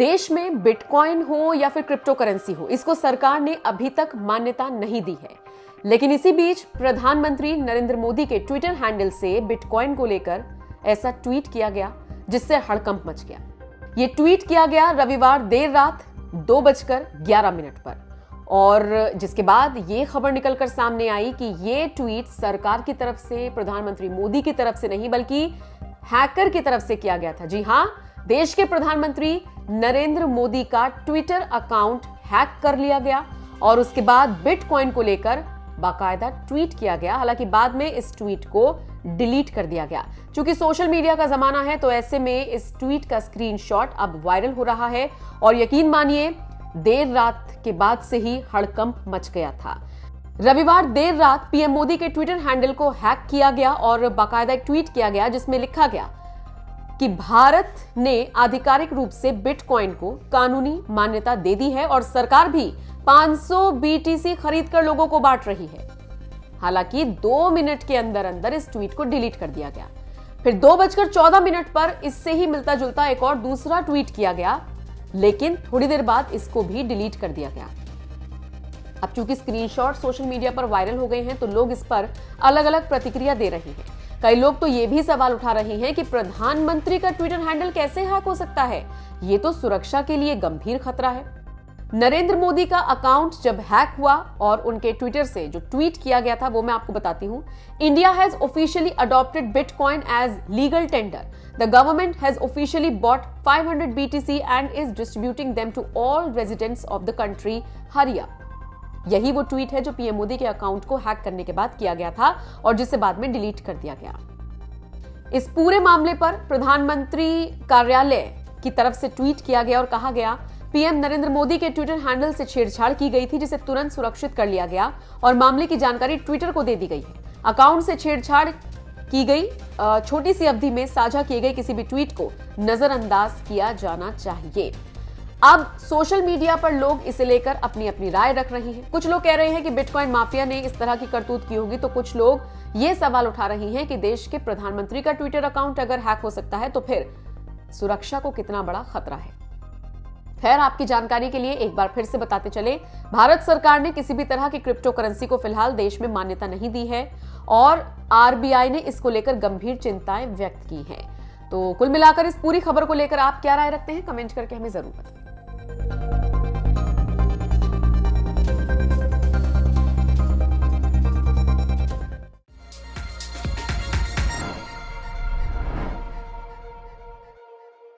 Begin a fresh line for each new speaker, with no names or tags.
देश में बिटकॉइन हो या फिर क्रिप्टो करेंसी हो, इसको सरकार ने अभी तक मान्यता नहीं दी है। लेकिन इसी बीच प्रधानमंत्री नरेंद्र मोदी के ट्विटर हैंडल से बिटकॉइन को लेकर ऐसा ट्वीट किया गया जिससे हड़कंप मच गया। यह ट्वीट किया गया रविवार देर रात 2:11 पर, और जिसके बाद ये खबर निकलकर सामने आई कि ये ट्वीट सरकार की तरफ से, प्रधानमंत्री मोदी की तरफ से नहीं बल्कि हैकर की तरफ से किया गया था। जी हां, देश के प्रधानमंत्री नरेंद्र मोदी का ट्विटर अकाउंट हैक कर लिया गया और उसके बाद बिटकॉइन को लेकर बाकायदा ट्वीट किया गया। हालांकि बाद में इस ट्वीट को डिलीट कर दिया गया। चूंकि सोशल मीडिया का जमाना है तो ऐसे में इस ट्वीट का स्क्रीनशॉट अब वायरल हो रहा है और यकीन मानिए देर रात के बाद से ही हड़कंप मच गया था। रविवार देर रात पीएम मोदी के ट्विटर हैंडल को हैक किया गया और बाकायदा एक ट्वीट किया गया जिसमें लिखा गया कि भारत ने आधिकारिक रूप से बिटकॉइन को कानूनी मान्यता दे दी है और सरकार भी 500 बीटीसी खरीदकर लोगों को बांट रही है। हालांकि 2 मिनट के अंदर अंदर इस ट्वीट को डिलीट कर दिया गया। फिर 2:14 पर इससे ही मिलता जुलता एक और दूसरा ट्वीट किया गया, लेकिन थोड़ी देर बाद इसको भी डिलीट कर दिया गया। अब चूंकि स्क्रीनशॉट सोशल मीडिया पर वायरल हो गए हैं तो लोग इस पर अलग अलग प्रतिक्रिया दे रहे हैं। कई लोग तो ये भी सवाल उठा रहे हैं कि प्रधानमंत्री का ट्विटर हैंडल कैसे हैक हो सकता है, ये तो सुरक्षा के लिए गंभीर खतरा है। नरेंद्र मोदी का अकाउंट जब हैक हुआ और उनके ट्विटर से जो ट्वीट किया गया था वो मैं आपको बताती हूं। India has officially adopted bitcoin as legal tender. The government has officially bought 500 BTC and is distributing them to all residents of the country हरिया। यही वो ट्वीट है जो पीएम मोदी के अकाउंट को हैक करने के बाद किया गया था और जिसे बाद में डिलीट कर दिया गया। इस पूरे मामले पर प्रधानमंत्री कार्यालय की तरफ से ट्वीट किया गया और कहा गया पीएम नरेंद्र मोदी के ट्विटर हैंडल से छेड़छाड़ की गई थी जिसे तुरंत सुरक्षित कर लिया गया और मामले की जानकारी ट्विटर को दे दी गई है। अकाउंट से छेड़छाड़ की गई छोटी सी अवधि में साझा किए गए किसी भी ट्वीट को नजरअंदाज किया जाना चाहिए। अब सोशल मीडिया पर लोग इसे लेकर अपनी अपनी राय रख रहे हैं। कुछ लोग कह रहे हैं कि बिटकॉइन माफिया ने इस तरह की करतूत की होगी, तो कुछ लोग ये सवाल उठा रहे हैं कि देश के प्रधानमंत्री का ट्विटर अकाउंट अगर हैक हो सकता है तो फिर सुरक्षा को कितना बड़ा खतरा है। खैर, आपकी जानकारी के लिए एक बार फिर से बताते चले, भारत सरकार ने किसी भी तरह की क्रिप्टो करेंसी को फिलहाल देश में मान्यता नहीं दी है और आरबीआई ने इसको लेकर गंभीर चिंताएं व्यक्त की हैं। तो कुल मिलाकर इस पूरी खबर को लेकर आप क्या राय रखते हैं, कमेंट करके हमें जरूर बताएं।